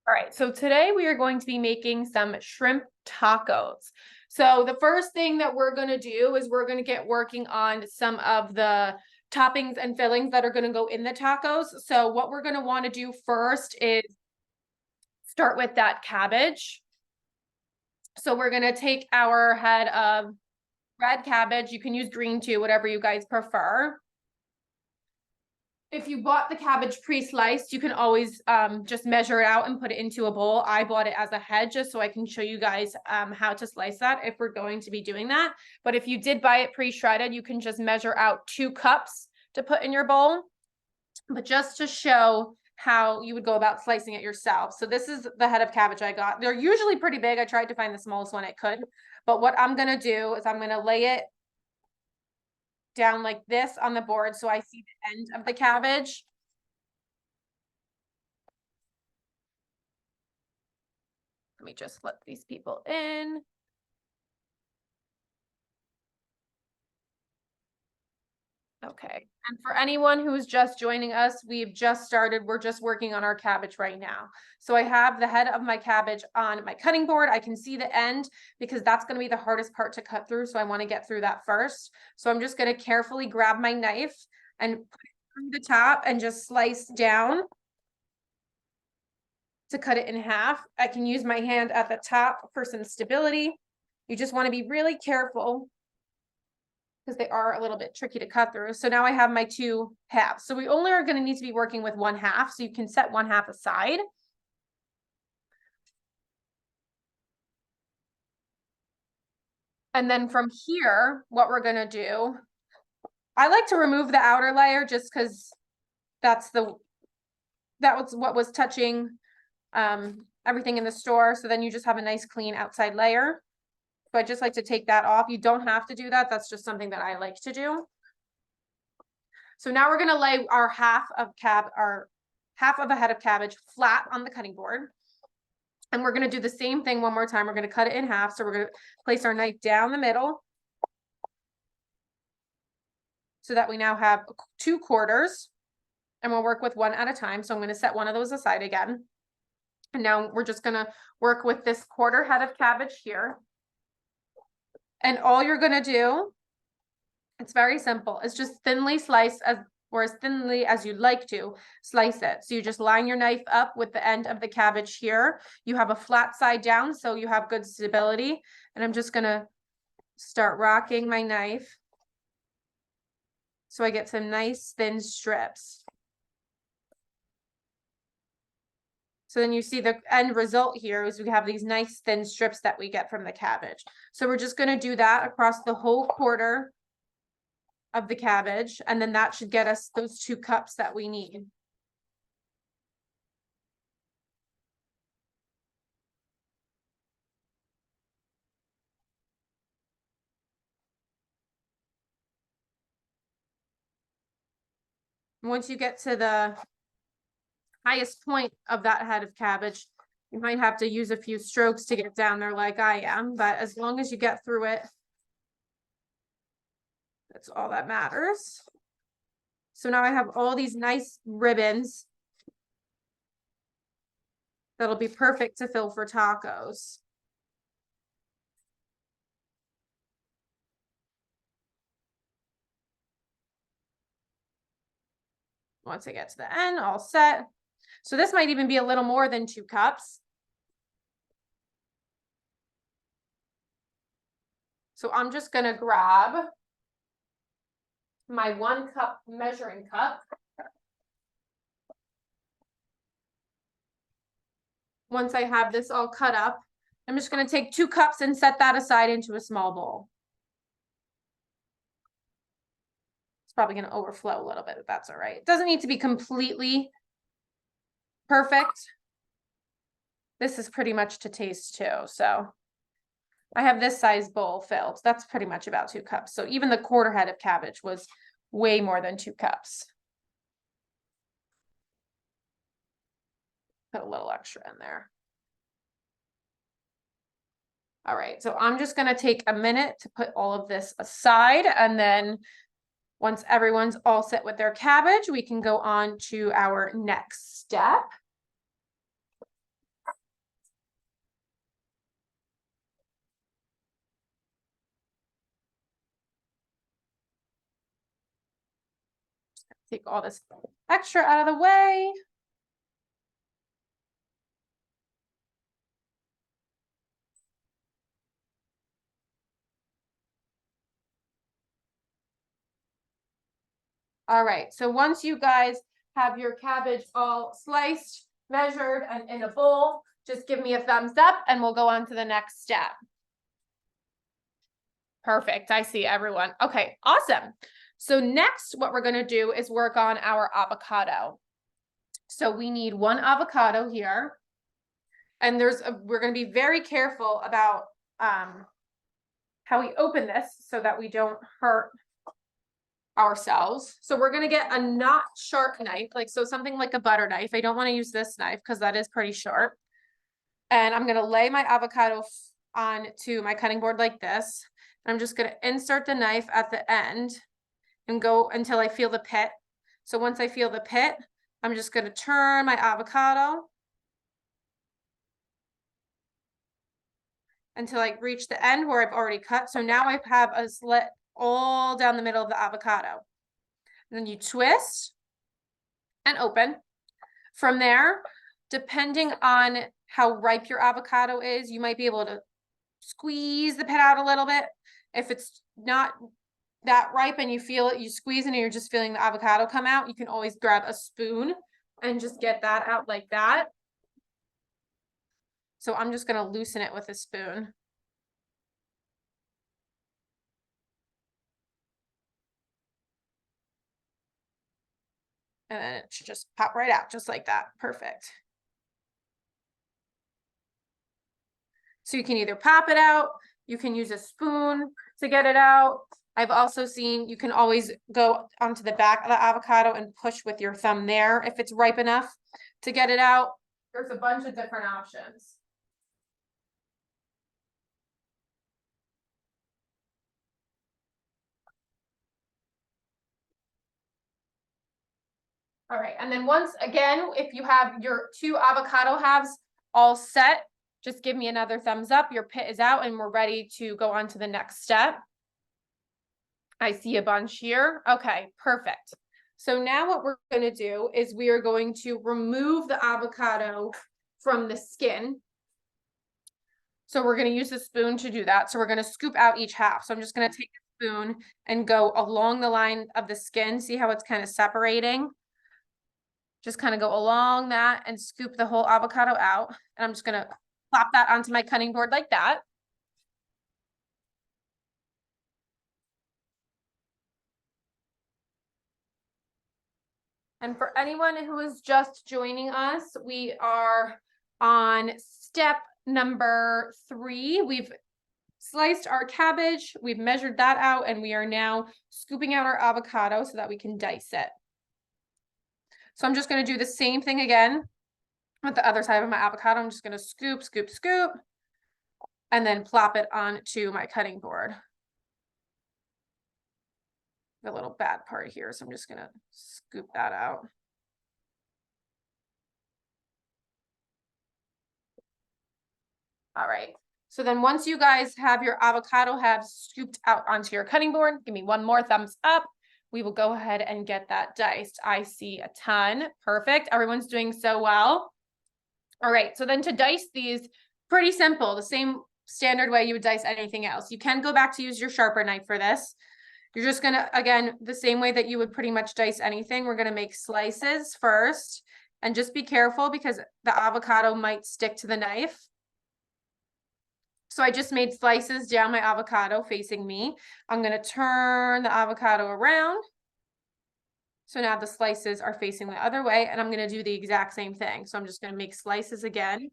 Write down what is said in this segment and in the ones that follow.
All right, so today we are going to be making some shrimp tacos. So the first thing that we're going to do is we're going to get working on some of the toppings and fillings that are going to go in the tacos. So what we're going to want to do first is start with that cabbage. So we're going to take our head of red cabbage. You can use green too, whatever you guys prefer. If you bought the cabbage pre-sliced, you can always just measure it out and put it into a bowl. I bought it as a head just so I can show you guys how to slice that if we're going to be doing that. But if you did buy it pre-shredded, you can just measure out 2 cups to put in your bowl. But just to show how you would go about slicing it yourself. So this is the head of cabbage I got. They're usually pretty big. I tried to find the smallest one I could. But what I'm going to do is I'm going to lay it down like this on the board so I see the end of the cabbage. Let me just let these people in. Okay, and for anyone who's just joining us, we've just started, we're just working on our cabbage right now. So I have the head of my cabbage on my cutting board. I can see the end because that's going to be the hardest part to cut through. So I want to get through that first. So I'm just going to carefully grab my knife and put it through the top and just slice down to cut it in half. I can use my hand at the top for some stability. You just want to be really careful because they are a little bit tricky to cut through. So now I have my 2 halves. So we only are going to need to be working with 1/2. So you can set 1/2 aside. And then from here, what we're going to do, I like to remove the outer layer just because that was what was touching everything in the store. So then you just have a nice clean outside layer. So I just like to take that off. You don't have to do that. That's just something that I like to do. So now we're going to lay our half of a head of cabbage flat on the cutting board. And we're going to do the same thing one more time. We're going to cut it in half. So we're going to place our knife down the middle so that we now have 2 quarters, and we'll work with one at a time. So I'm going to set one of those aside again. And now we're just going to work with this 1/4 head of cabbage here. And all you're going to do, it's very simple. It's just thinly slice or as thinly as you'd like to slice it. So you just line your knife up with the end of the cabbage here. You have a flat side down, so you have good stability. And I'm just going to start rocking my knife so I get some nice thin strips. So then you see the end result here is we have these nice thin strips that we get from the cabbage. So we're just going to do that across the whole 1/4 of the cabbage, and then that should get us those 2 cups that we need. Once you get to the highest point of that head of cabbage, you might have to use a few strokes to get down there like I am, but as long as you get through it, that's all that matters. So now I have all these nice ribbons that'll be perfect to fill for tacos. Once I get to the end, all set. So this might even be a little more than 2 cups. So I'm just going to grab my 1 cup measuring cup. Once I have this all cut up, I'm just going to take 2 cups and set that aside into a small bowl. It's probably going to overflow a little bit, but that's all right. It doesn't need to be completely perfect. This is pretty much to taste too. So I have this size bowl filled. That's pretty much about 2 cups. So even the 1/4 head of cabbage was way more than 2 cups. Put a little extra in there. All right, so I'm just going to take a minute to put all of this aside, and then once everyone's all set with their cabbage, we can go on to our next step. Take all this extra out of the way. All right, so once you guys have your cabbage all sliced, measured, and in a bowl, just give me a thumbs up and we'll go on to the next step. Perfect, I see everyone. Okay, awesome. So next, what we're gonna do is work on our avocado. So we need one avocado here. And we're gonna be very careful about how we open this so that we don't hurt ourselves. So we're gonna get a not sharp knife, so something like a butter knife. I don't want to use this knife because that is pretty sharp. And I'm gonna lay my avocado onto my cutting board like this. And I'm just gonna insert the knife at the end and go until I feel the pit. So once I feel the pit, I'm just gonna turn my avocado until I reach the end where I've already cut. So now I have a slit all down the middle of the avocado. And then you twist and open. From there, depending on how ripe your avocado is, you might be able to squeeze the pit out a little bit. If it's not that ripe and you feel it, you squeeze it and you're just feeling the avocado come out, you can always grab a spoon and just get that out like that. So I'm just gonna loosen it with a spoon. And then it should just pop right out, just like that. Perfect. So you can either pop it out, you can use a spoon to get it out. I've also seen you can always go onto the back of the avocado and push with your thumb there if it's ripe enough to get it out. There's a bunch of different options. All right, and then once again, if you have your 2 avocado halves all set, just give me another thumbs up. Your pit is out and we're ready to go on to the next step. I see a bunch here. Okay, perfect. So now what we're going to do is we are going to remove the avocado from the skin. So we're going to use the spoon to do that. So we're going to scoop out each half. So I'm just going to take a spoon and go along the line of the skin. See how it's kind of separating? Just kind of go along that and scoop the whole avocado out. And I'm just going to plop that onto my cutting board like that. And for anyone who is just joining us, we are on step number 3. We've sliced our cabbage, we've measured that out, and we are now scooping out our avocado so that we can dice it. So I'm just going to do the same thing again with the other side of my avocado. I'm just going to scoop, scoop, scoop, and then plop it onto my cutting board. The little bad part here, so I'm just going to scoop that out. All right. So then once you guys have your avocado scooped out onto your cutting board, give me one more thumbs up. We will go ahead and get that diced. I see a ton. Perfect. Everyone's doing so well. All right. So then to dice these, pretty simple, the same standard way you would dice anything else. You can go back to use your sharper knife for this. You're just going to, again, the same way that you would pretty much dice anything. We're going to make slices first and just be careful because the avocado might stick to the knife. So I just made slices down my avocado facing me. I'm going to turn the avocado around. So now the slices are facing the other way, and I'm going to do the exact same thing. So I'm just going to make slices again.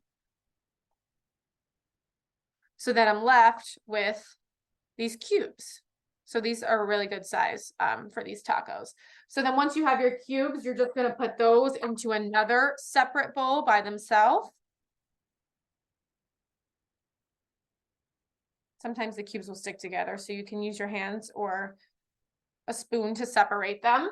So that I'm left with these cubes. So these are a really good size for these tacos. So then once you have your cubes, you're just going to put those into another separate bowl by themselves. Sometimes the cubes will stick together, so you can use your hands or a spoon to separate them.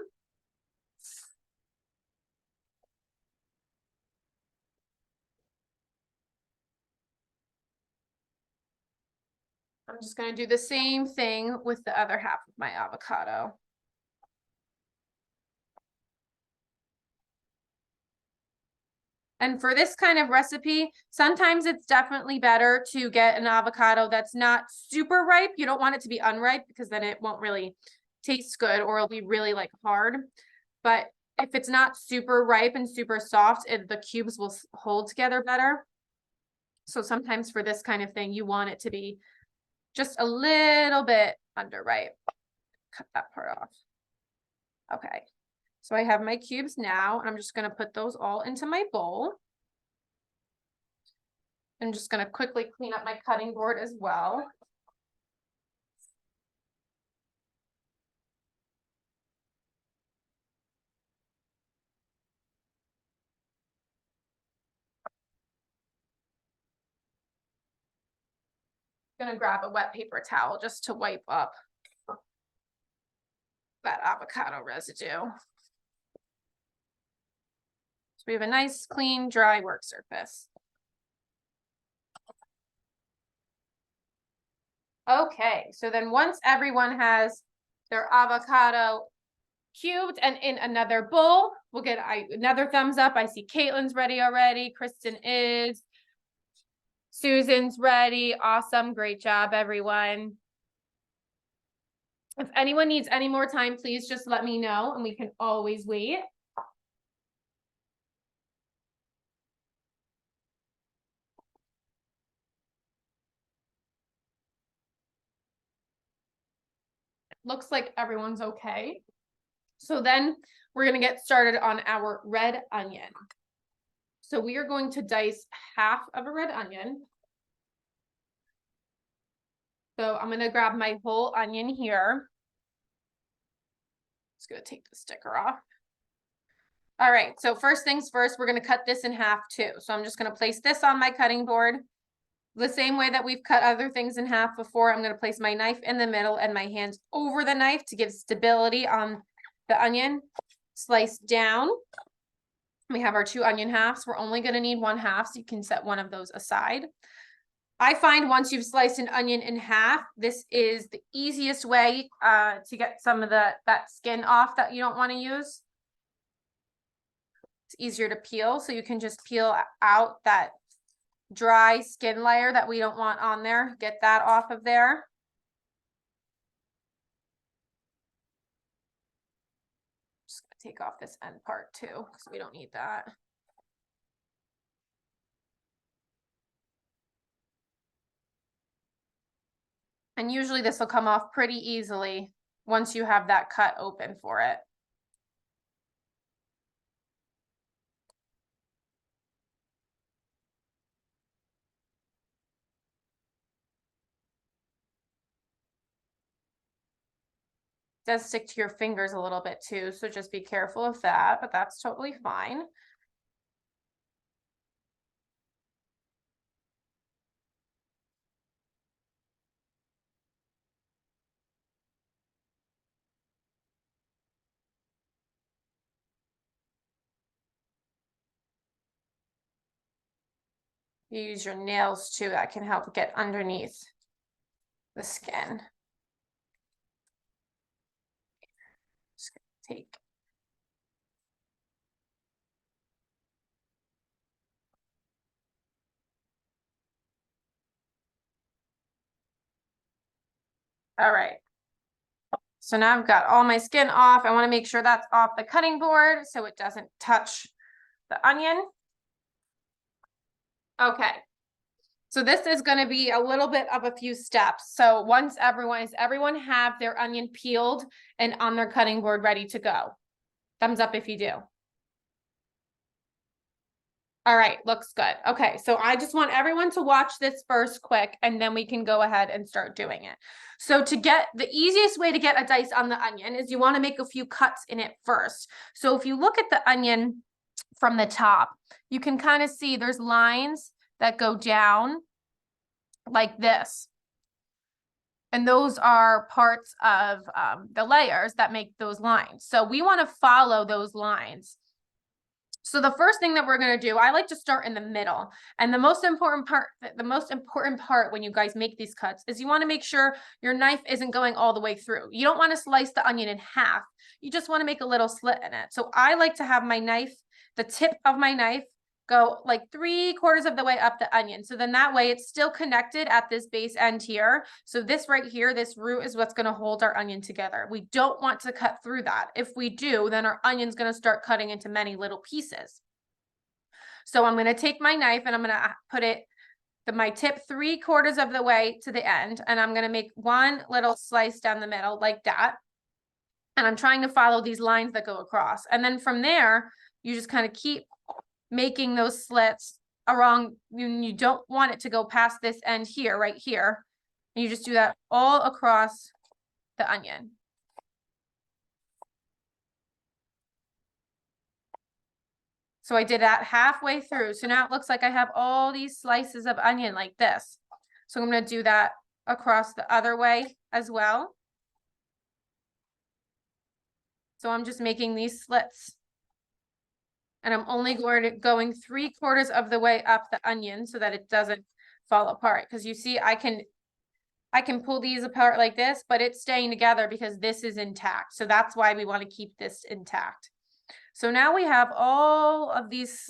I'm just going to do the same thing with the other half of my avocado. And for this kind of recipe, sometimes it's definitely better to get an avocado that's not super ripe. You don't want it to be unripe because then it won't really taste good or it'll be really like hard. But if it's not super ripe and super soft, the cubes will hold together better. So sometimes for this kind of thing, you want it to be just a little bit underripe. Cut that part off. Okay. So I have my cubes now, and I'm just going to put those all into my bowl. I'm just going to quickly clean up my cutting board as well. I'm going to grab a wet paper towel just to wipe up that avocado residue. So we have a nice, clean, dry work surface. Okay, so then once everyone has their avocado cubed and in another bowl, we'll get another thumbs up. I see Caitlin's ready already. Kristen is. Susan's ready. Awesome. Great job, everyone. If anyone needs any more time, please just let me know and we can always wait. Looks like everyone's okay. So then we're going to get started on our red onion. So we are going to dice half of a red onion. So I'm going to grab my whole onion here. Just going to take the sticker off. All right, so first things first, we're going to cut this in half too. So I'm just going to place this on my cutting board. The same way that we've cut other things in half before, I'm going to place my knife in the middle and my hands over the knife to give stability on the onion. Slice down. We have our 2 onion halves. We're only going to need 1 half, so you can set one of those aside. I find once you've sliced an onion in half, this is the easiest way to get some of that skin off that you don't want to use. It's easier to peel, so you can just peel out that dry skin layer that we don't want on there. Get that off of there. Just gonna take off this end part too, because we don't need that. And usually this will come off pretty easily once you have that cut open for it. Does stick to your fingers a little bit too, so just be careful of that, but that's totally fine. You use your nails too, that can help get underneath the skin. Just gonna take. All right. So now I've got all my skin off. I want to make sure that's off the cutting board so it doesn't touch the onion. Okay. So this is going to be a little bit of a few steps. So once everyone have their onion peeled and on their cutting board ready to go? Thumbs up if you do. All right, looks good. Okay, so I just want everyone to watch this first quick, and then we can go ahead and start doing it. So to get the easiest way to get a dice on the onion is you want to make a few cuts in it first. So if you look at the onion from the top, you can kind of see there's lines that go down like this. And those are parts of the layers that make those lines. So we want to follow those lines. So the first thing that we're going to do, I like to start in the middle. And the most important part when you guys make these cuts is you want to make sure your knife isn't going all the way through. You don't want to slice the onion in half. You just want to make a little slit in it. So I like to have my knife, the tip of my knife, go like 3/4 of the way up the onion. So then that way it's still connected at this base end here. So this right here, this root is what's going to hold our onion together. We don't want to cut through that. If we do, then our onion's going to start cutting into many little pieces. So I'm going to take my knife and I'm going to put it my tip 3/4 of the way to the end, and I'm going to make one little slice down the middle like that. And I'm trying to follow these lines that go across. And then from there, you just kind of keep making those slits around. You don't want it to go past this end here, right here. And you just do that all across the onion. So I did that halfway through. So now it looks like I have all these slices of onion like this. So I'm going to do that across the other way as well. So I'm just making these slits. And I'm only going 3/4 of the way up the onion so that it doesn't fall apart. Because you see, I can pull these apart like this, but it's staying together because this is intact. So that's why we want to keep this intact. So now we have all of these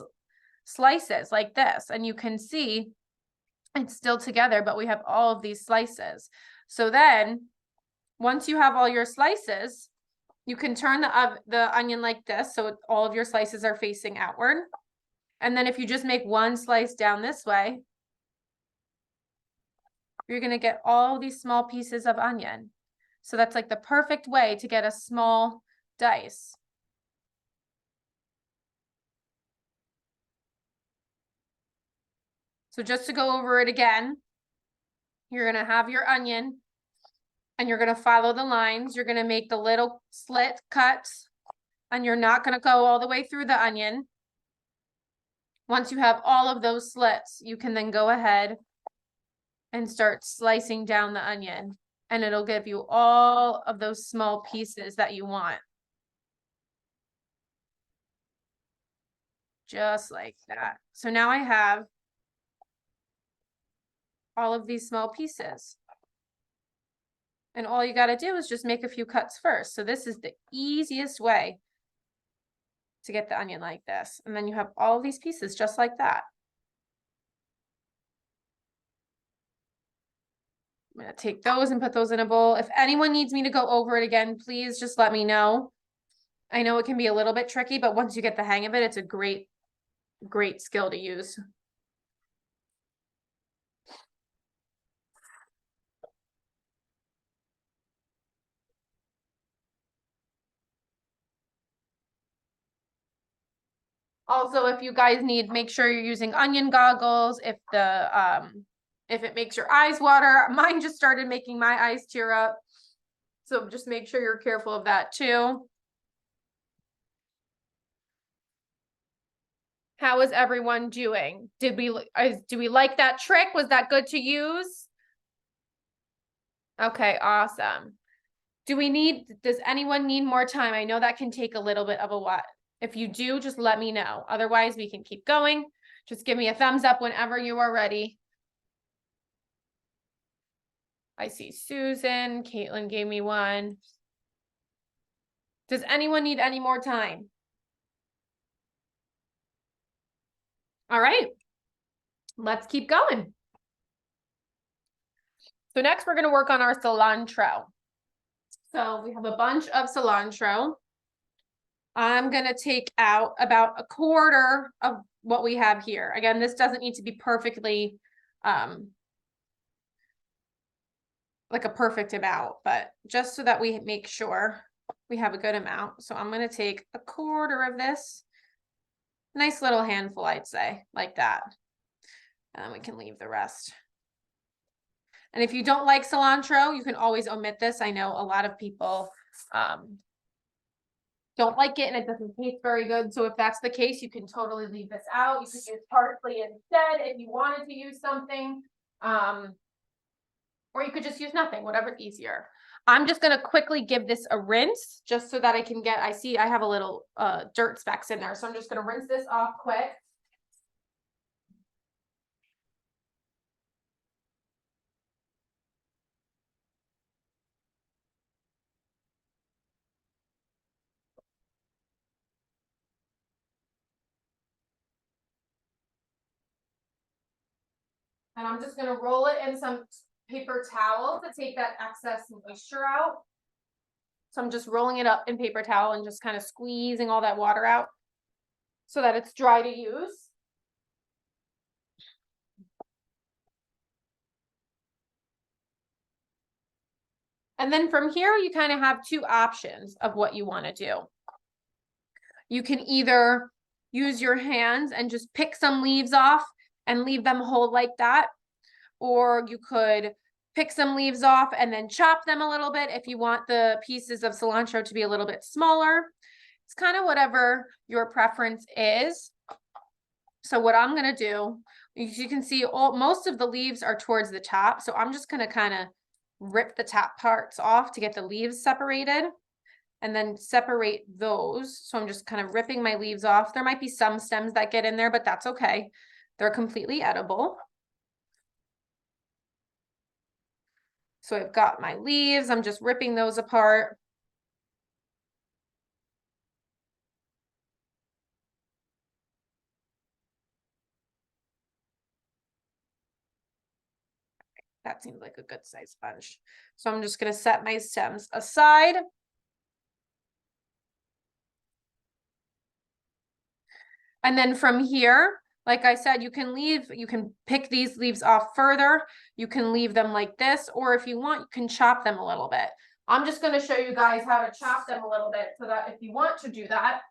slices like this, and you can see it's still together, but we have all of these slices. So then once you have all your slices, you can turn the onion like this, so all of your slices are facing outward. And then if you just make one slice down this way, you're going to get all these small pieces of onion. So that's like the perfect way to get a small dice. So just to go over it again, you're going to have your onion and you're going to follow the lines. You're going to make the little slit cuts and you're not going to go all the way through the onion. Once you have all of those slits, you can then go ahead and start slicing down the onion, and it'll give you all of those small pieces that you want. Just like that. So now I have all of these small pieces. And all you got to do is just make a few cuts first. So this is the easiest way to get the onion like this. And then you have all of these pieces just like that. I'm going to take those and put those in a bowl. If anyone needs me to go over it again, please just let me know. I know it can be a little bit tricky, but once you get the hang of it, it's a great skill to use. Also, if you guys need, make sure you're using onion goggles. If it makes your eyes water, mine just started making my eyes tear up. So just make sure you're careful of that too. How is everyone doing? Do we like that trick? Was that good to use? Okay, awesome. Does anyone need more time? I know that can take a little bit of a while. If you do, just let me know. Otherwise, we can keep going. Just give me a thumbs up whenever you are ready. I see Susan. Caitlin gave me one. Does anyone need any more time? All right, let's keep going. So next we're going to work on our cilantro. So we have a bunch of cilantro. I'm going to take out about 1/4 of what we have here. Again, this doesn't need to be perfectly, like a perfect amount, but just so that we make sure we have a good amount. So I'm going to take 1/4 of this. Nice little handful, I'd say, like that. And then we can leave the rest. And if you don't like cilantro, you can always omit this. I know a lot of people don't like it and it doesn't taste very good. So if that's the case, you can totally leave this out. You could use parsley instead if you wanted to use something. Or you could just use nothing, whatever's easier. I'm just going to quickly give this a rinse just so that I can I see I have a little dirt specks in there. So I'm just going to rinse this off quick. And I'm just gonna roll it in some paper towel to take that excess moisture out. So I'm just rolling it up in paper towel and just kind of squeezing all that water out so that it's dry to use. And then from here, you kind of have two options of what you want to do. You can either use your hands and just pick some leaves off and leave them whole like that. Or you could pick some leaves off and then chop them a little bit if you want the pieces of cilantro to be a little bit smaller. It's kind of whatever your preference is. So what I'm going to do, as you can see, most of the leaves are towards the top. So I'm just going to kind of rip the top parts off to get the leaves separated and then separate those. So I'm just kind of ripping my leaves off. There might be some stems that get in there, but that's okay. They're completely edible. So I've got my leaves. I'm just ripping those apart. That seems like a good size bunch. So I'm just going to set my stems aside. And then from here, like I said, you can pick these leaves off further. You can leave them like this, or if you want, you can chop them a little bit. I'm just going to show you guys how to chop them a little bit so that if you want to do that,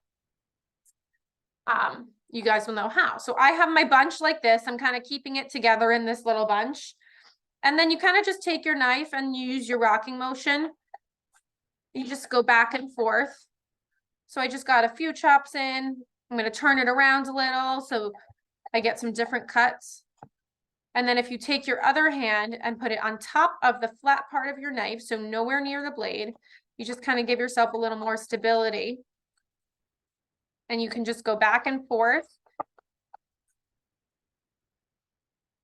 you guys will know how. So I have my bunch like this. I'm kind of keeping it together in this little bunch. And then you kind of just take your knife and you use your rocking motion. You just go back and forth. So I just got a few chops in. I'm going to turn it around a little so I get some different cuts. And then if you take your other hand and put it on top of the flat part of your knife, so nowhere near the blade, you just kind of give yourself a little more stability. And you can just go back and forth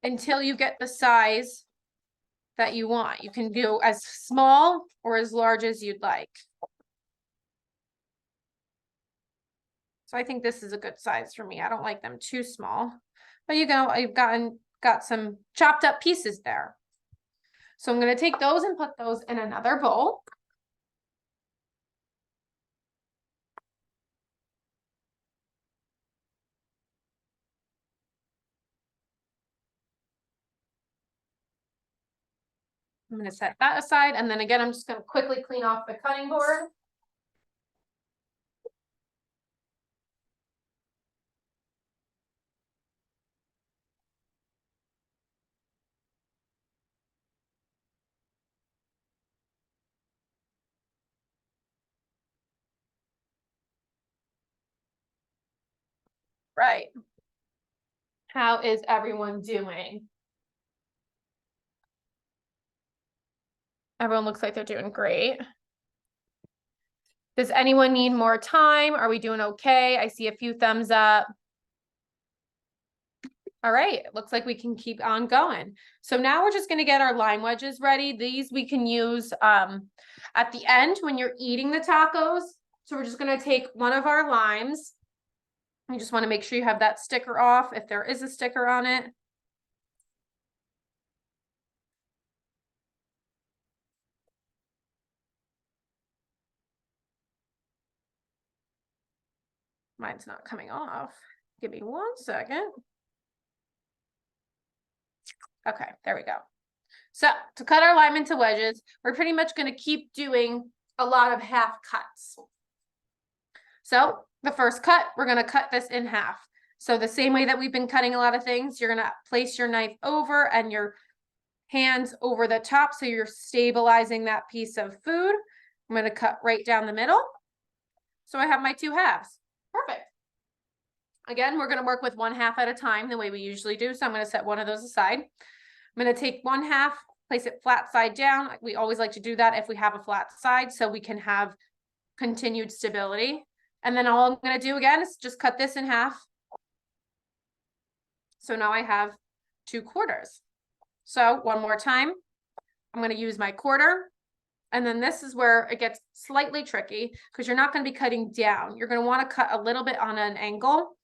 until you get the size that you want. You can go as small or as large as you'd like. So I think this is a good size for me. I don't like them too small, but you know, I've got some chopped up pieces there. So I'm going to take those and put those in another bowl. I'm going to set that aside. And then again, I'm just going to quickly clean off the cutting board. Right. How is everyone doing? Everyone looks like they're doing great. Does anyone need more time? Are we doing okay? I see a few thumbs up. All right, it looks like we can keep on going. So now we're just going to get our lime wedges ready. These we can use at the end when you're eating the tacos. So we're just going to take one of our limes. You just want to make sure you have that sticker off if there is a sticker on it. Mine's not coming off. Give me 1 second. Okay, there we go. So to cut our lime into wedges, we're pretty much going to keep doing a lot of half cuts. So the first cut, we're going to cut this in half. So the same way that we've been cutting a lot of things, you're going to place your knife over and your hands over the top. So you're stabilizing that piece of food. I'm going to cut right down the middle. So I have my 2 halves. Perfect. Again, we're going to work with 1 half at a time the way we usually do. So I'm going to set one of those aside. I'm going to take 1 half, place it flat side down. We always like to do that if we have a flat side so we can have continued stability. And then all I'm going to do again is just cut this in half. So now I have 2 quarters. So one more time, I'm going to use my quarter. And then this is where it gets slightly tricky because you're not going to be cutting down. You're going to want to cut a little bit on an angle.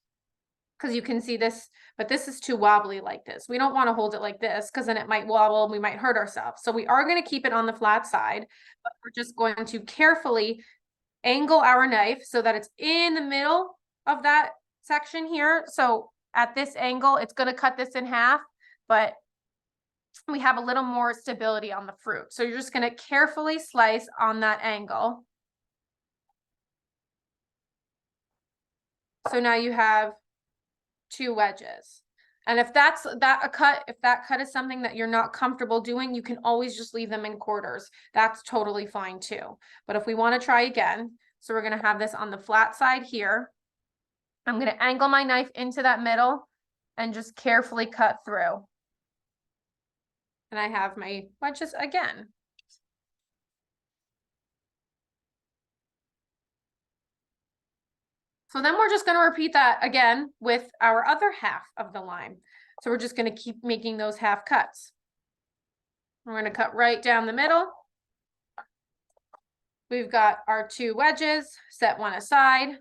because you can see this, but this is too wobbly like this. We don't want to hold it like this because then it might wobble and we might hurt ourselves. So we are going to keep it on the flat side, but we're just going to carefully angle our knife so that it's in the middle of that section here. So at this angle, it's going to cut this in half, but we have a little more stability on the fruit. So you're just going to carefully slice on that angle. So now you have 2 wedges. And if that cut is something that you're not comfortable doing, you can always just leave them in quarters. That's totally fine too. But if we want to try again, so we're going to have this on the flat side here. I'm going to angle my knife into that middle and just carefully cut through. And I have my wedges again. So then we're just going to repeat that again with our other half of the lime. So we're just going to keep making those half cuts. We're going to cut right down the middle. We've got our 2 wedges, set one aside,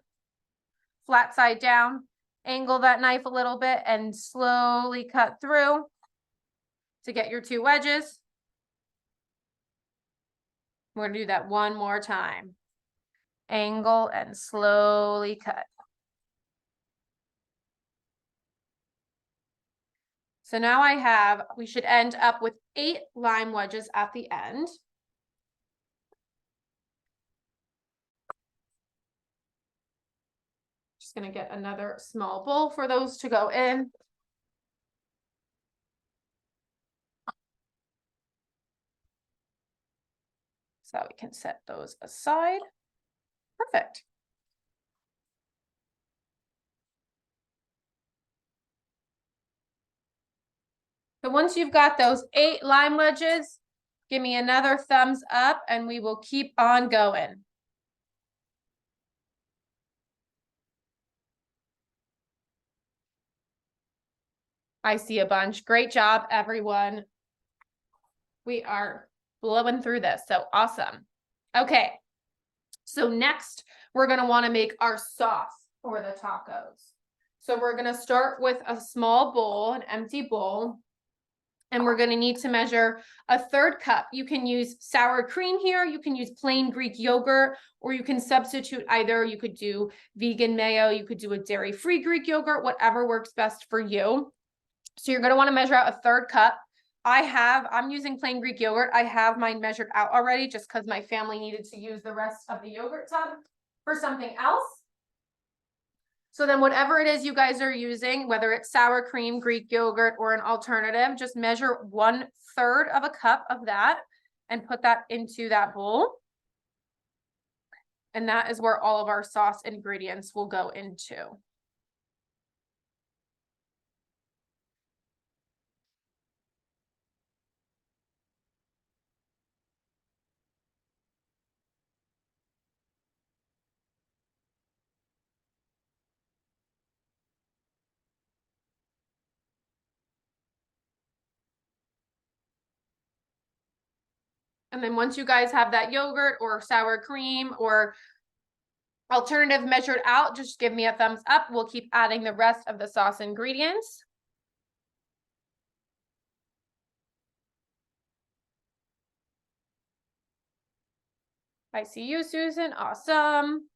flat side down, angle that knife a little bit and slowly cut through to get your 2 wedges. We're going to do that one more time. Angle and slowly cut. So now we should end up with 8 lime wedges at the end. Just going to get another small bowl for those to go in. So we can set those aside. Perfect. So once you've got those 8 lime wedges, give me another thumbs up and we will keep on going. I see a bunch. Great job, everyone. We are blowing through this. So awesome. Okay. So next, we're going to want to make our sauce for the tacos. So we're going to start with a small bowl, an empty bowl. And we're going to need to measure a 1/3 cup. You can use sour cream here. You can use plain Greek yogurt, or you can substitute either. You could do vegan mayo. You could do a dairy-free Greek yogurt, whatever works best for you. So you're going to want to measure out a 1/3 cup. I'm using plain Greek yogurt. I have mine measured out already just because my family needed to use the rest of the yogurt tub for something else. So then whatever it is you guys are using, whether it's sour cream, Greek yogurt, or an alternative, just measure 1/3 of a cup of that and put that into that bowl. And that is where all of our sauce ingredients will go into. And then once you guys have that yogurt or sour cream or alternative measured out, just give me a thumbs up. We'll keep adding the rest of the sauce ingredients. I see you, Susan. Awesome.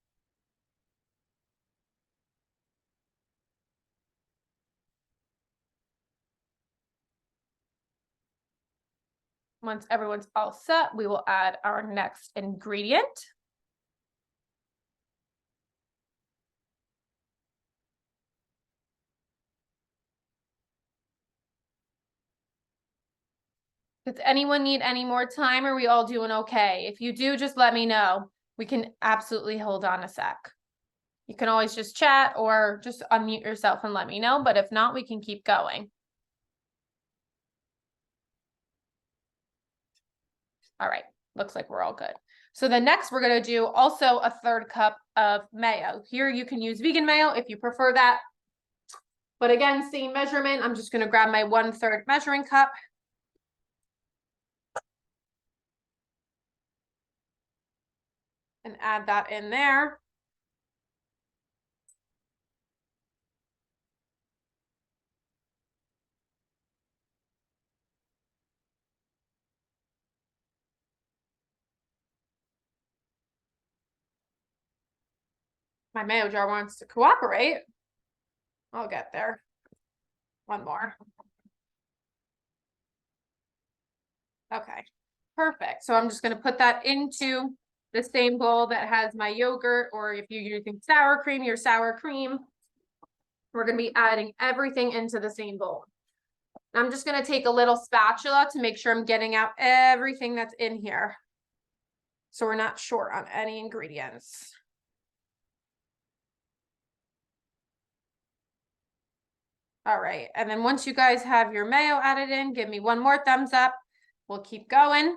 Once everyone's all set, we will add our next ingredient. Does anyone need any more time? Or are we all doing okay? If you do, just let me know. We can absolutely hold on a sec. You can always just chat or just unmute yourself and let me know. But if not, we can keep going. All right, looks like we're all good. So the next we're going to do also a 1/3 cup of mayo. Here you can use vegan mayo if you prefer that. But again, same measurement. I'm just going to grab my 1/3 measuring cup. And add that in there. My mayo jar wants to cooperate. I'll get there. One more. Okay, perfect. So I'm just gonna put that into the same bowl that has my yogurt, or if you're using sour cream, your sour cream. We're gonna be adding everything into the same bowl. I'm just gonna take a little spatula to make sure I'm getting out everything that's in here, so we're not short on any ingredients. All right, and then once you guys have your mayo added in, give me one more thumbs up. We'll keep going.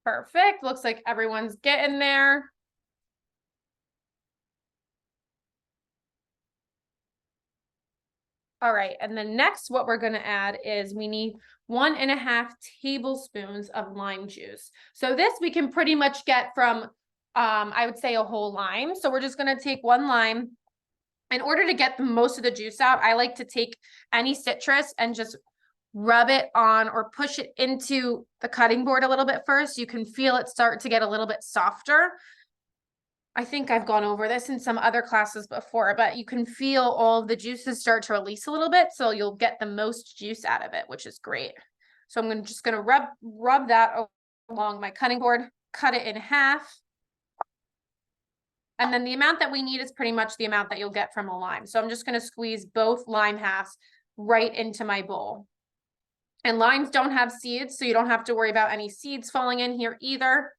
Perfect. Looks like everyone's getting there. All right, and then next what we're gonna add is we need 1.5 tablespoons of lime juice. So this we can pretty much get from, I would say a whole lime. So we're just gonna take one lime. In order to get the most of the juice out, I like to take any citrus and just rub it on or push it into the cutting board a little bit first. You can feel it start to get a little bit softer. I think I've gone over this in some other classes before, but you can feel all of the juices start to release a little bit, so you'll get the most juice out of it, which is great. So I'm just gonna rub that along my cutting board, cut it in half. And then the amount that we need is pretty much the amount that you'll get from a lime. So I'm just gonna squeeze both lime halves right into my bowl. And limes don't have seeds, so you don't have to worry about any seeds falling in here either.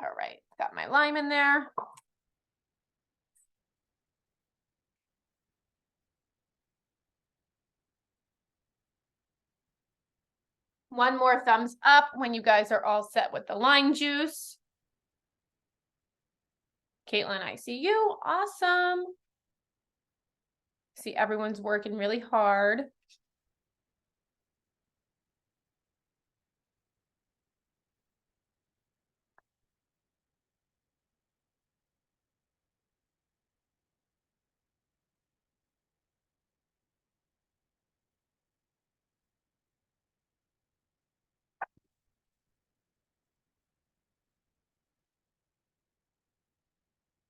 All right, got my lime in there. One more thumbs up when you guys are all set with the lime juice. Caitlin, I see you. Awesome. See, everyone's working really hard.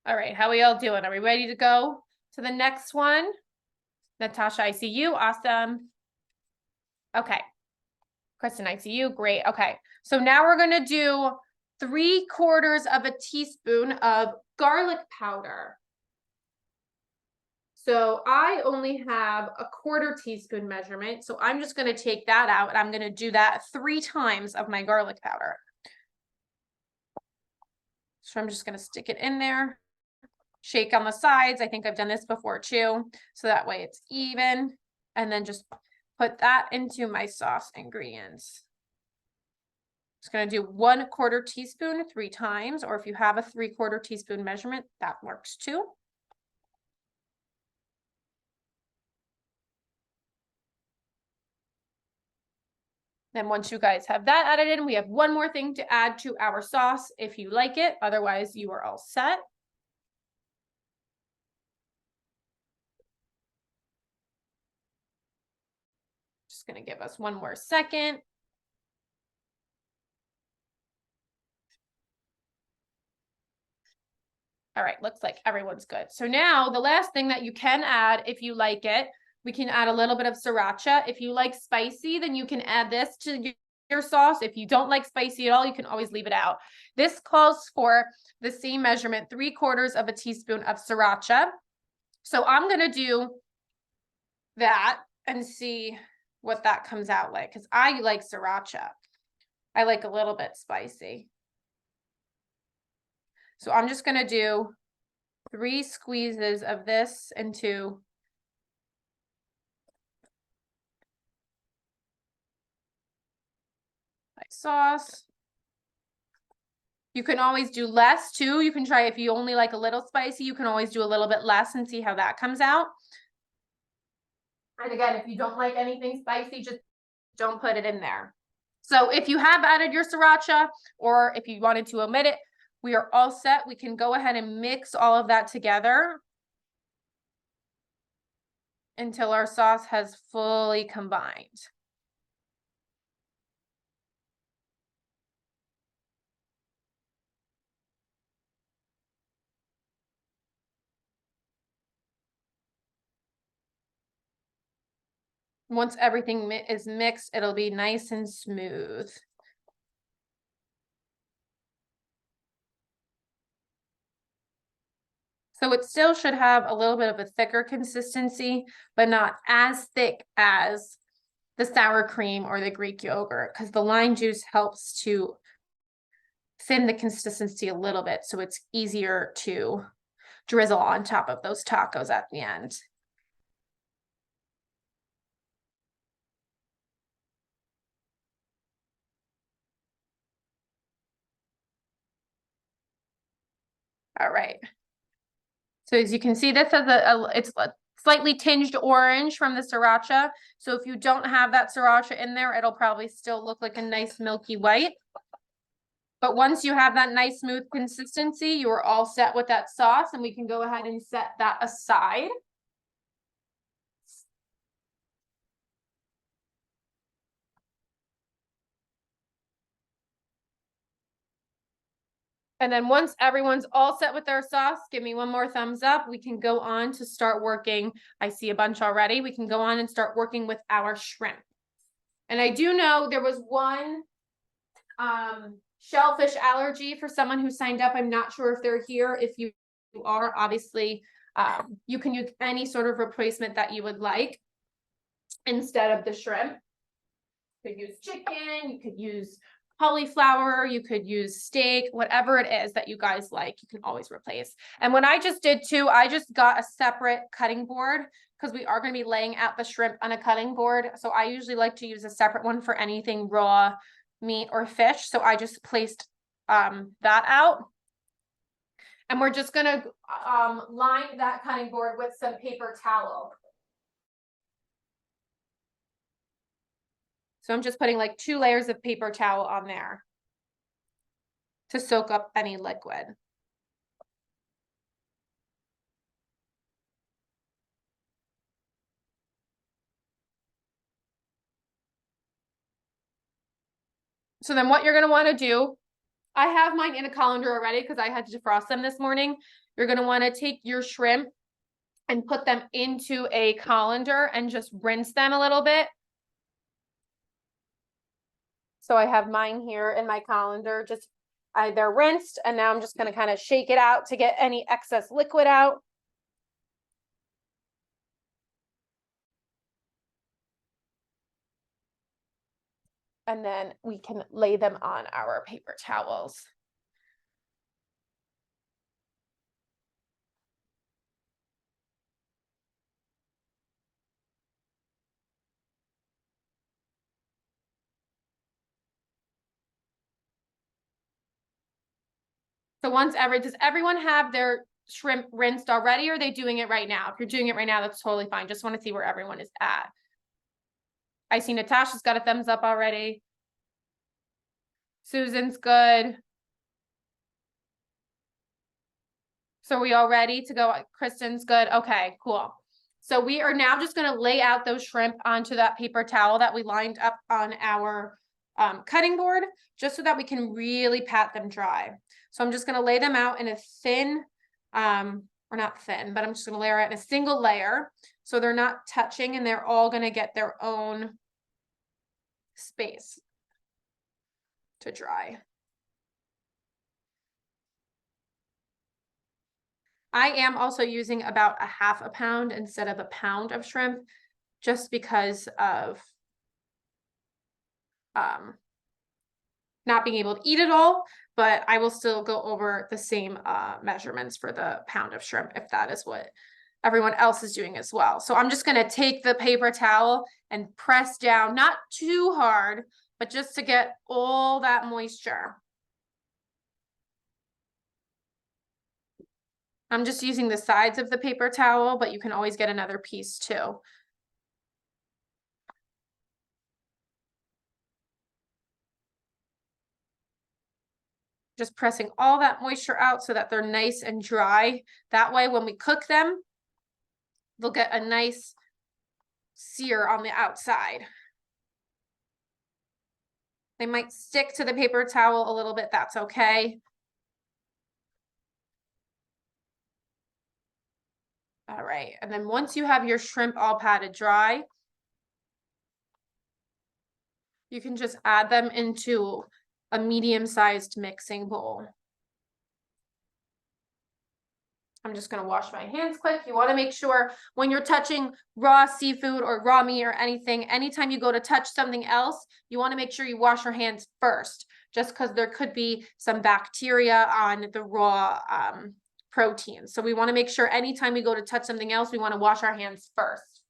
All right, how are we all doing? Are we ready to go to the next one? Natasha, I see you. Awesome. Okay. Kristen, I see you. Great. Okay. So now we're going to do 3/4 of a teaspoon of garlic powder. So I only have a 1/4 teaspoon measurement. So I'm just going to take that out and I'm going to do that 3 times of my garlic powder. So I'm just going to stick it in there. Shake on the sides. I think I've done this before too. So that way it's even. And then just put that into my sauce ingredients. Just going to do 1/4 teaspoon 3 times, or if you have a 3/4 teaspoon measurement, that works too. Then once you guys have that added in, we have one more thing to add to our sauce if you like it. Otherwise, you are all set. Just going to give us one more second. All right, looks like everyone's good. So now the last thing that you can add, if you like it, we can add a little bit of sriracha. If you like spicy, then you can add this to your sauce. If you don't like spicy at all, you can always leave it out. This calls for the same measurement, 3/4 of a teaspoon of sriracha. So I'm going to do that and see what that comes out like, because I like sriracha. I like a little bit spicy. So I'm just going to do 3 squeezes of this into my sauce. You can always do less too. You can try, if you only like a little spicy, you can always do a little bit less and see how that comes out. And again, if you don't like anything spicy, just don't put it in there. So if you have added your sriracha, or if you wanted to omit it, we are all set. We can go ahead and mix all of that together until our sauce has fully combined. Once everything is mixed, it'll be nice and smooth. So it still should have a little bit of a thicker consistency, but not as thick as the sour cream or the Greek yogurt, because the lime juice helps to thin the consistency a little bit, so it's easier to drizzle on top of those tacos at the end. All right. So as you can see, this has it's a slightly tinged orange from the sriracha. So if you don't have that sriracha in there, it'll probably still look like a nice milky white. But once you have that nice smooth consistency, you are all set with that sauce, and we can go ahead and set that aside. And then once everyone's all set with their sauce, give me one more thumbs up. We can go on to start working. I see a bunch already. We can go on and start working with our shrimp. And I do know there was one shellfish allergy for someone who signed up. I'm not sure if they're here. If you are, obviously, you can use any sort of replacement that you would like instead of the shrimp. You could use chicken, you could use cauliflower, you could use steak, whatever it is that you guys like, you can always replace. And what I just did too, I just got a separate cutting board because we are going to be laying out the shrimp on a cutting board. So I usually like to use a separate one for anything raw meat or fish. So I just placed that out. And we're just going to line that cutting board with some paper towel. So I'm just putting like 2 layers of paper towel on there to soak up any liquid. So then what you're going to want to do, I have mine in a colander already because I had to defrost them this morning. You're going to want to take your shrimp and put them into a colander and just rinse them a little bit. So I have mine here in my colander, they're rinsed, and now I'm just going to kind of shake it out to get any excess liquid out. And then we can lay them on our paper towels. So does everyone have their shrimp rinsed already, or are they doing it right now? If you're doing it right now, that's totally fine. Just want to see where everyone is at. I see Natasha's got a thumbs up already. Susan's good. So are we all ready to go? Kristen's good. Okay, cool. So we are now just going to lay out those shrimp onto that paper towel that we lined up on our cutting board, just so that we can really pat them dry. So I'm just going to lay them out in a thin, or not thin, but I'm just going to layer it in a single layer. So they're not touching, and they're all going to get their own space to dry. I am also using about 1/2 pound instead of 1 pound of shrimp, just because of not being able to eat it all, but I will still go over the same measurements for the pound of shrimp if that is what everyone else is doing as well. So I'm just going to take the paper towel and press down, not too hard, but just to get all that moisture. I'm just using the sides of the paper towel, but you can always get another piece too. Just pressing all that moisture out so that they're nice and dry. That way, when we cook them, they'll get a nice sear on the outside. They might stick to the paper towel a little bit, that's okay. All right, and then once you have your shrimp all patted dry, you can just add them into a medium-sized mixing bowl. I'm just going to wash my hands quick. You want to make sure when you're touching raw seafood or raw meat or anything, anytime you go to touch something else, you want to make sure you wash your hands first, just because there could be some bacteria on the raw protein. So we want to make sure anytime we go to touch something else, we want to wash our hands first.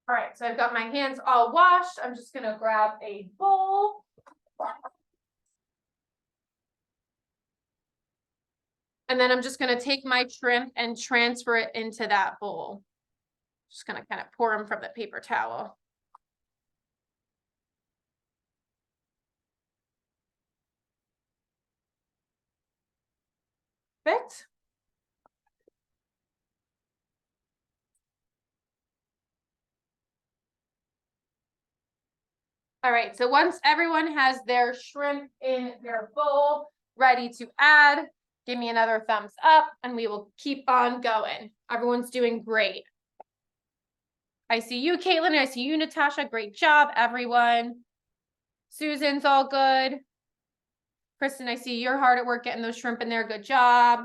All right, so I've got my hands all washed. I'm just gonna grab a bowl. And then I'm just gonna take my shrimp and transfer it into that bowl. Just gonna kind of pour them from the paper towel. Perfect. All right, so once everyone has their shrimp in their bowl ready to add, give me another thumbs up and we will keep on going. Everyone's doing great. I see you, Caitlin. I see you, Natasha. Great job, everyone. Susan's all good. Kristen, I see you're hard at work getting those shrimp in there. Good job.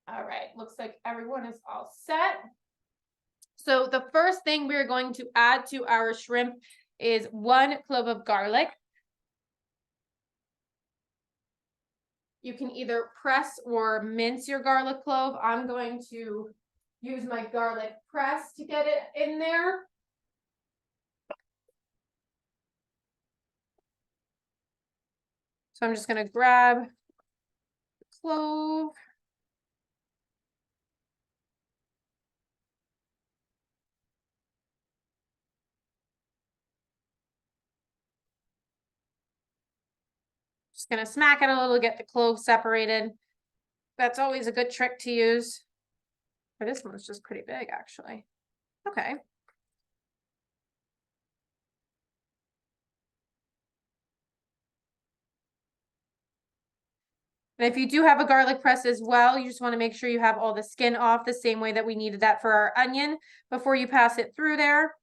All right, looks like everyone is all set. So the first thing we're going to add to our shrimp is 1 clove of garlic. You can either press or mince your garlic clove. I'm going to use my garlic press to get it in there. So I'm just going to grab the clove. Just going to smack it a little, get the clove separated. That's always a good trick to use. But this one's just pretty big, actually. Okay. And if you do have a garlic press as well, you just want to make sure you have all the skin off the same way that we needed that for our onion before you pass it through there.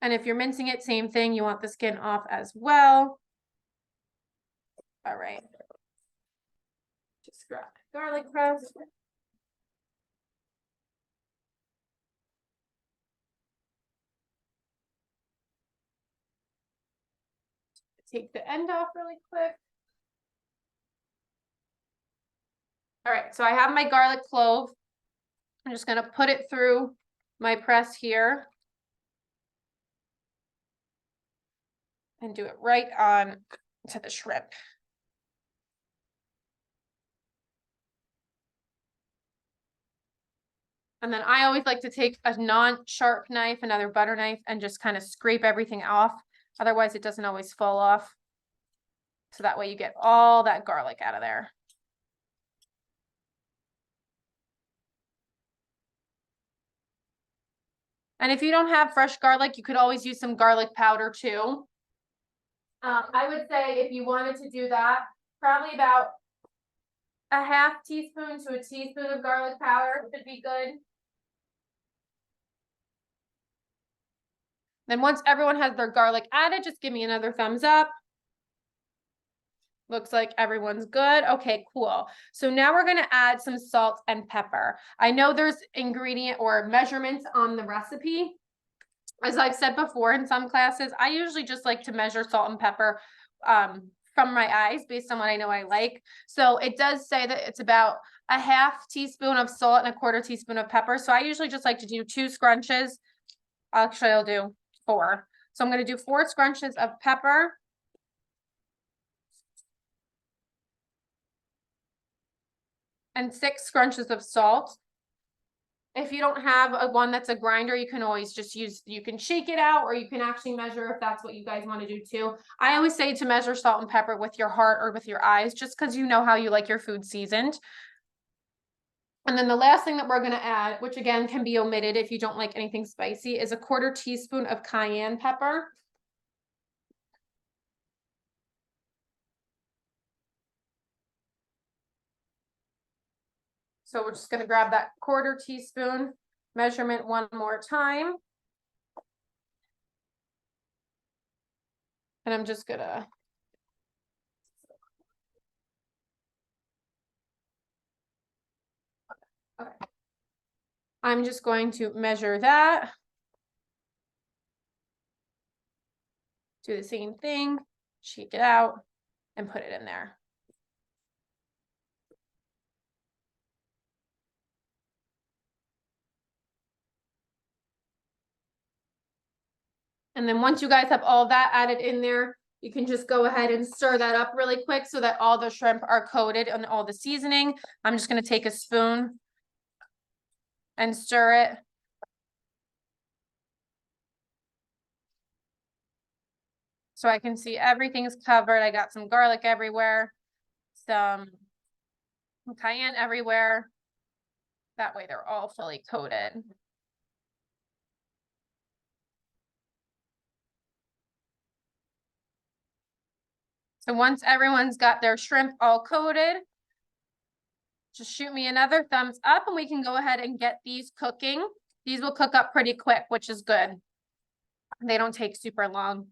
And if you're mincing it, same thing, you want the skin off as well. All right. Just grab the garlic press. Take the end off really quick. All right, so I have my garlic clove. I'm just gonna put it through my press here. And do it right on to the shrimp. And then I always like to take a non-sharp knife, another butter knife, and just kind of scrape everything off. Otherwise, it doesn't always fall off. So that way you get all that garlic out of there. And if you don't have fresh garlic, you could always use some garlic powder too. I would say if you wanted to do that, probably about a half teaspoon to a teaspoon of garlic powder would be good. Then once everyone has their garlic added, just give me another thumbs up. Looks like everyone's good. Okay, cool. So now we're gonna add some salt and pepper. I know there's ingredient or measurements on the recipe. As I've said before in some classes, I usually just like to measure salt and pepper from my eyes based on what I know I like. So it does say that it's about a half teaspoon of salt and a quarter teaspoon of pepper. So I usually just like to do 2 scrunches. Actually, I'll do 4. So I'm going to do 4 scrunches of pepper. And 6 scrunches of salt. If you don't have one that's a grinder, you can always just use, you can shake it out, or you can actually measure if that's what you guys want to do too. I always say to measure salt and pepper with your heart or with your eyes, just because you know how you like your food seasoned. And then the last thing that we're going to add, which again can be omitted if you don't like anything spicy, is a quarter teaspoon of cayenne pepper. So we're just going to grab that quarter teaspoon measurement one more time. And I'm just gonna I'm just going to measure that. Do the same thing, shake it out, and put it in there. And then once you guys have all that added in there, you can just go ahead and stir that up really quick so that all the shrimp are coated in all the seasoning. I'm just going to take a spoon and stir it. So I can see everything's covered. I got some garlic everywhere, some cayenne everywhere. That way they're all fully coated. So once everyone's got their shrimp all coated, just shoot me another thumbs up and we can go ahead and get these cooking. These will cook up pretty quick, which is good. They don't take super long.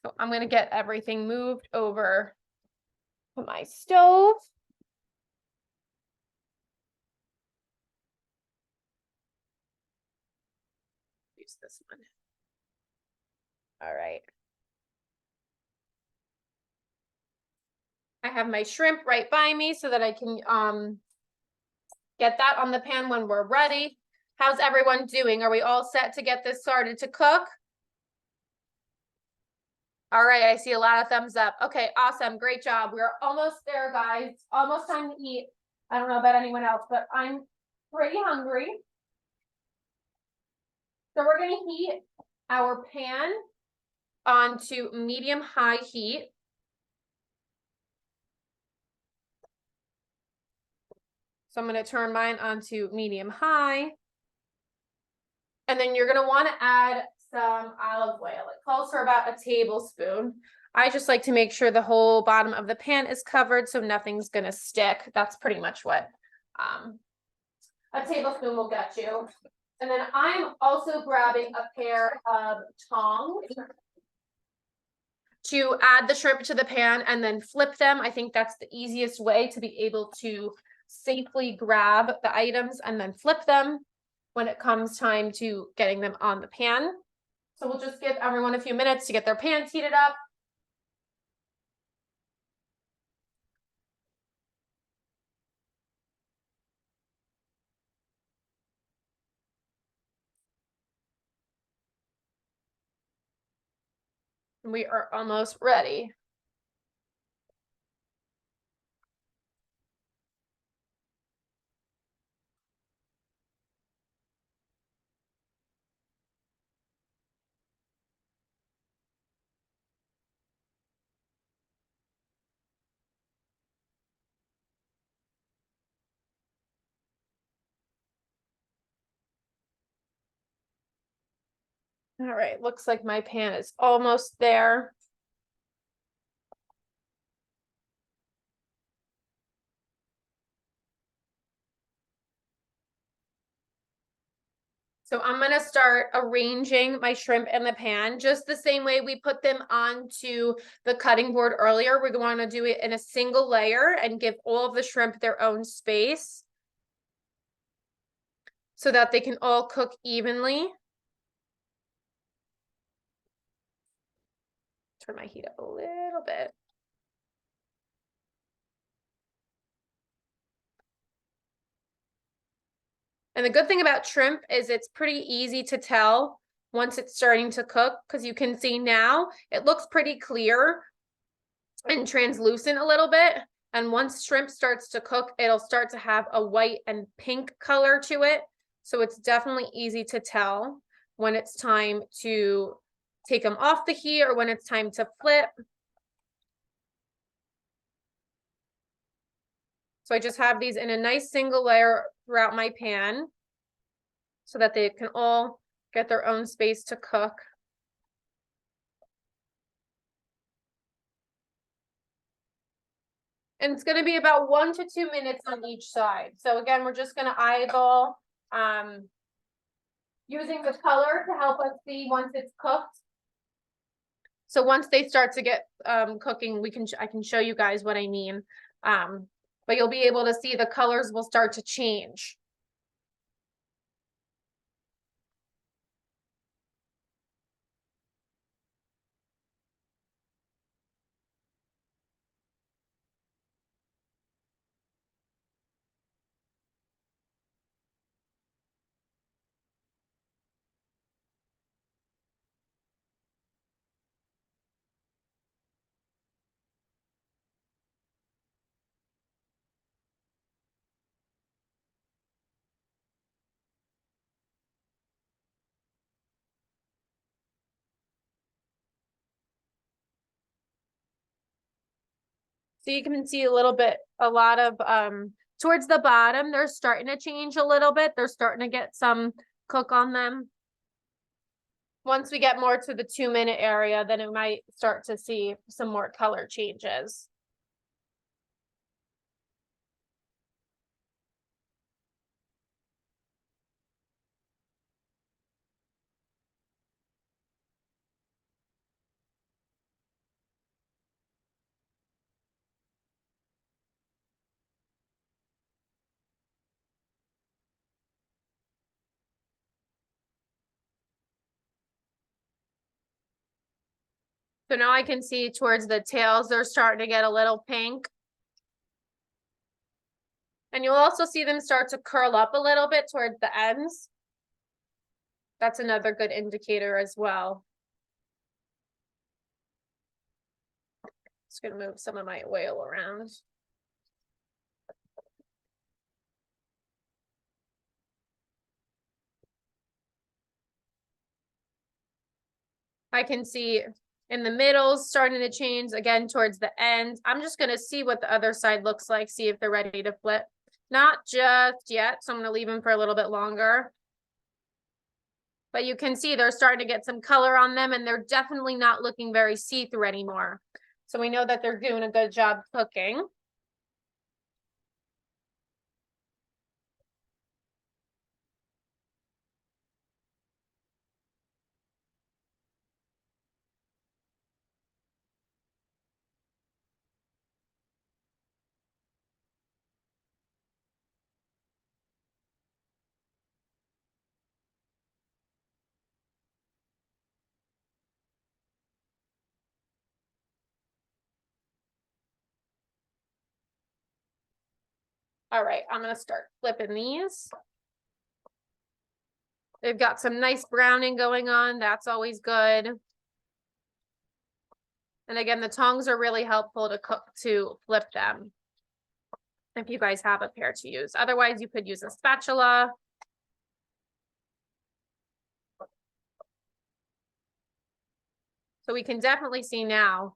So I'm going to get everything moved over to my stove. Use this one. All right. I have my shrimp right by me so that I can get that on the pan when we're ready. How's everyone doing? Are we all set to get this started to cook? All right, I see a lot of thumbs up. Okay, awesome. Great job. We're almost there, guys. Almost time to eat. I don't know about anyone else, but I'm pretty hungry. So we're going to heat our pan onto medium-high heat. So I'm going to turn mine onto medium-high. And then you're going to want to add some olive oil. It calls for about a tablespoon. I just like to make sure the whole bottom of the pan is covered so nothing's going to stick. That's pretty much what a tablespoon will get you. And then I'm also grabbing a pair of tongs to add the shrimp to the pan and then flip them. I think that's the easiest way to be able to safely grab the items and then flip them when it comes time to getting them on the pan. So we'll just give everyone a few minutes to get their pans heated up. We are almost ready. All right, looks like my pan is almost there. So I'm gonna start arranging my shrimp in the pan, just the same way we put them onto the cutting board earlier. We're going to do it in a single layer and give all of the shrimp their own space so that they can all cook evenly. Turn my heat up a little bit. And the good thing about shrimp is it's pretty easy to tell once it's starting to cook, because you can see now it looks pretty clear and translucent a little bit. And once shrimp starts to cook, it'll start to have a white and pink color to it. So it's definitely easy to tell when it's time to take them off the heat or when it's time to flip. So I just have these in a nice single layer throughout my pan so that they can all get their own space to cook. And it's going to be about 1 to 2 minutes on each side. So again, we're just going to eyeball using the color to help us see once it's cooked. So once they start to get cooking, I can show you guys what I mean. But you'll be able to see the colors will start to change. So you can see a lot of towards the bottom, they're starting to change a little bit. They're starting to get some cook on them. Once we get more to the 2-minute area, then it might start to see some more color changes. So now I can see towards the tails, they're starting to get a little pink. And you'll also see them start to curl up a little bit towards the ends. That's another good indicator as well. Just gonna move some of my oil around. I can see in the middle starting to change again towards the end. I'm just gonna see what the other side looks like, see if they're ready to flip. Not just yet, so I'm gonna leave them for a little bit longer. But you can see they're starting to get some color on them, and they're definitely not looking very see-through anymore. So we know that they're doing a good job cooking. All right, I'm gonna start flipping these. They've got some nice browning going on. That's always good. And again, the tongs are really helpful to flip them if you guys have a pair to use. Otherwise, you could use a spatula. So we can definitely see now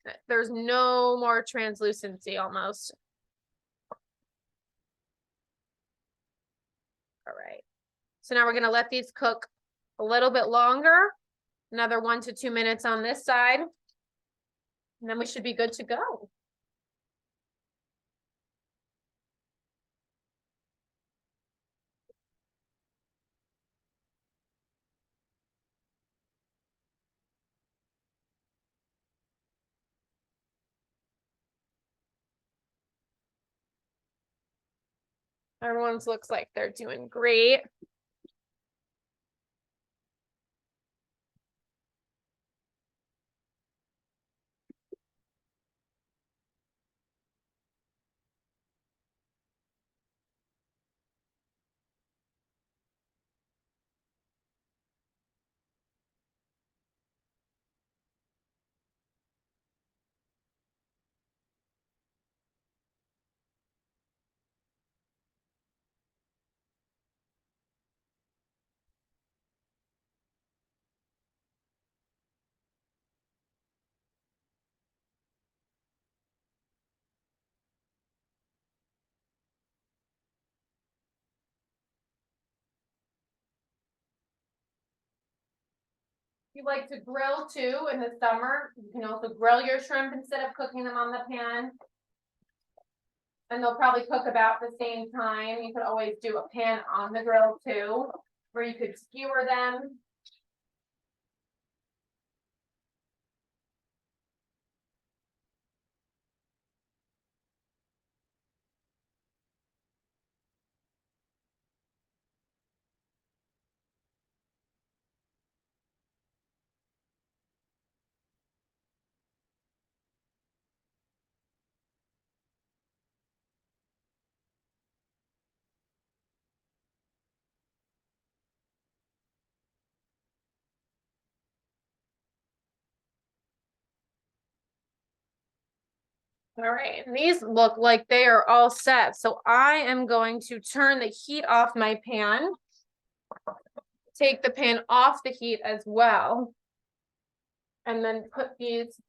that there's no more translucency almost. All right. So now we're going to let these cook a little bit longer, another 1 to 2 minutes on this side, and then we should be good to go. Everyone's looks like they're doing great. You like to grill too in the summer, you can also grill your shrimp instead of cooking them on the pan. And they'll probably cook about the same time. You could always do a pan on the grill too, where you could skewer them. All right, and these look like they are all set. So I am going to turn the heat off my pan. Take the pan off the heat as well. And then put these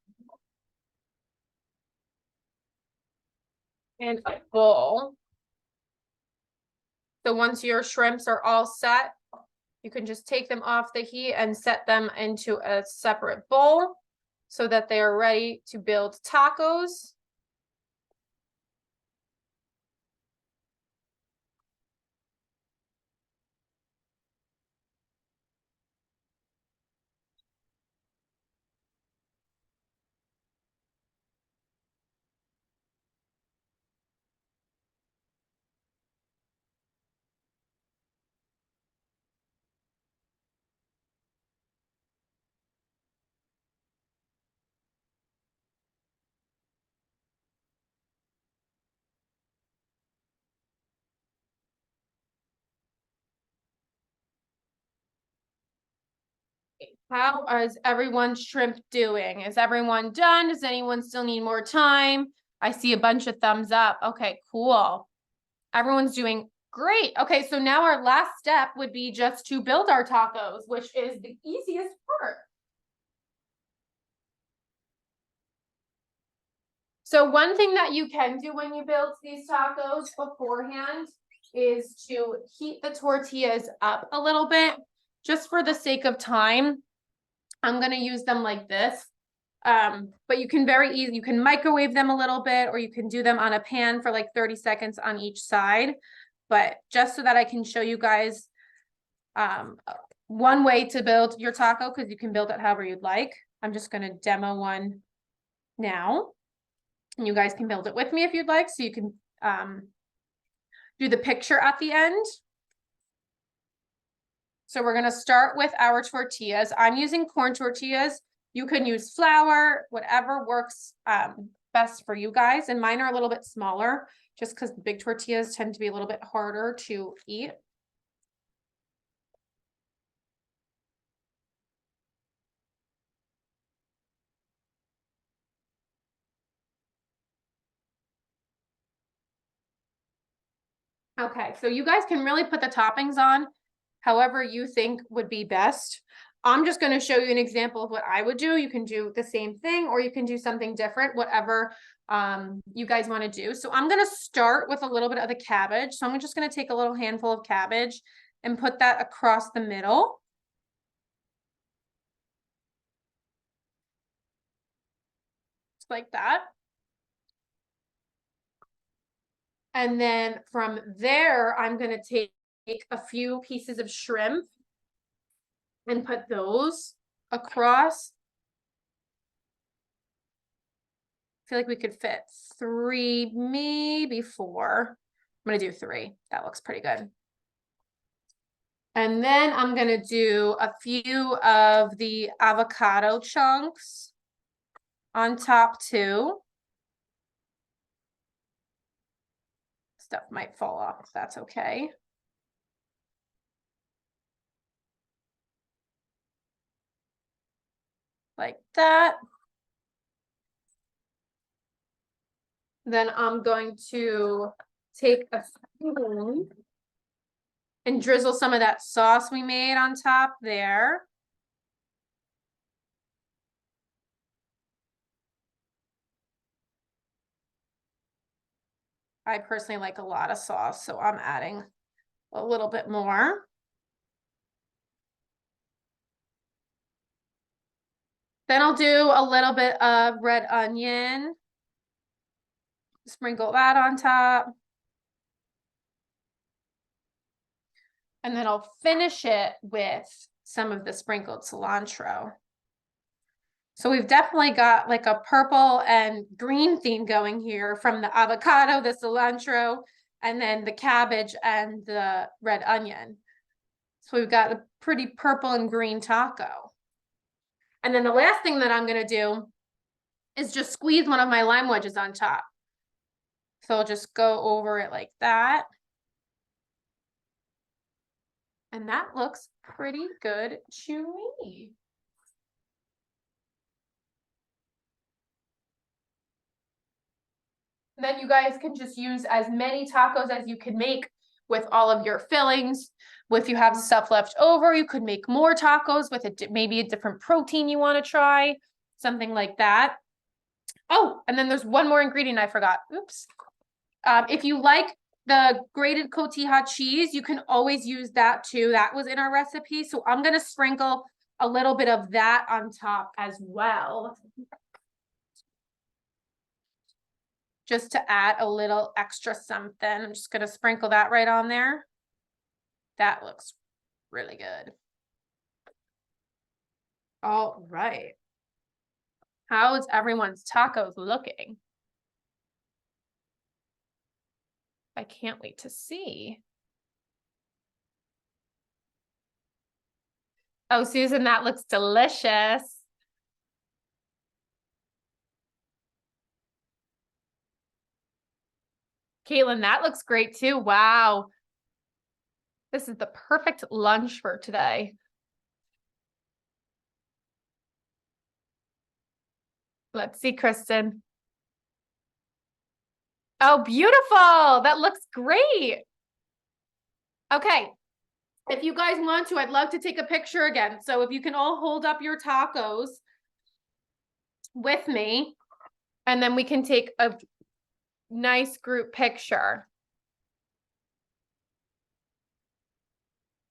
in a bowl. So once your shrimps are all set, you can just take them off the heat and set them into a separate bowl so that they are ready to build tacos. How is everyone's shrimp doing? Is everyone done? Does anyone still need more time? I see a bunch of thumbs up. Okay, cool. Everyone's doing great. Okay, so now our last step would be just to build our tacos, which is the easiest part. So one thing that you can do when you build these tacos beforehand is to heat the tortillas up a little bit, just for the sake of time. I'm gonna use them like this. But you can you can microwave them a little bit, or you can do them on a pan for like 30 seconds on each side. But just so that I can show you guys one way to build your taco, because you can build it however you'd like. I'm just gonna demo one now. And you guys can build it with me if you'd like, so you can do the picture at the end. So we're gonna start with our tortillas. I'm using corn tortillas. You can use flour, whatever works best for you guys. And mine are a little bit smaller, just because the big tortillas tend to be a little bit harder to eat. Okay, so you guys can really put the toppings on however you think would be best. I'm just going to show you an example of what I would do. You can do the same thing, or you can do something different, whatever you guys want to do. So I'm going to start with a little bit of the cabbage. So I'm just going to take a little handful of cabbage and put that across the middle. like that. And then from there, I'm gonna take a few pieces of shrimp and put those across. I feel like we could fit 3, maybe 4. I'm gonna do 3. That looks pretty good. And then I'm gonna do a few of the avocado chunks on top too. Stuff might fall off, that's okay. Like that. Then I'm going to take a spoon and drizzle some of that sauce we made on top there. I personally like a lot of sauce, so I'm adding a little bit more. Then I'll do a little bit of red onion. Sprinkle that on top. And then I'll finish it with some of the sprinkled cilantro. So we've definitely got like a purple and green theme going here from the avocado, the cilantro, and then the cabbage and the red onion. So we've got a pretty purple and green taco. And then the last thing that I'm gonna do is just squeeze one of my lime wedges on top. So I'll just go over it like that. And that looks pretty good to me. Then you guys can just use as many tacos as you can make with all of your fillings. If you have stuff left over, you could make more tacos with maybe a different protein you want to try, something like that. Oh, and then there's one more ingredient I forgot. Oops. If you like the grated cotija cheese, you can always use that too. That was in our recipe. So I'm going to sprinkle a little bit of that on top as well. Just to add a little extra something. I'm just going to sprinkle that right on there. That looks really good. All right. How's everyone's tacos looking? I can't wait to see. Oh, Susan, that looks delicious. Caitlin, that looks great too. Wow. This is the perfect lunch for today. Let's see, Kristen. Oh, beautiful. That looks great. Okay. If you guys want to, I'd love to take a picture again. So if you can all hold up your tacos with me, and then we can take a nice group picture.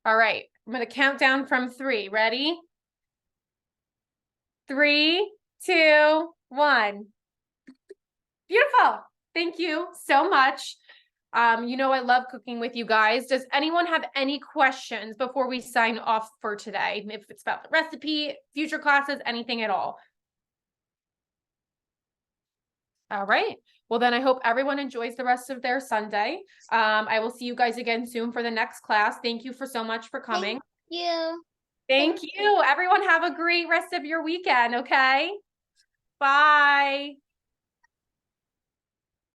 All right. I'm going to count down from 3. Ready? 3, 2, 1. Beautiful. Thank you so much. You know, I love cooking with you guys. Does anyone have any questions before we sign off for today? If it's about the recipe, future classes, anything at all. All right. Well, then I hope everyone enjoys the rest of their Sunday. I will see you guys again soon for the next class. Thank you so much for coming. Thank you. Thank you. Everyone have a great rest of your weekend, okay? Bye.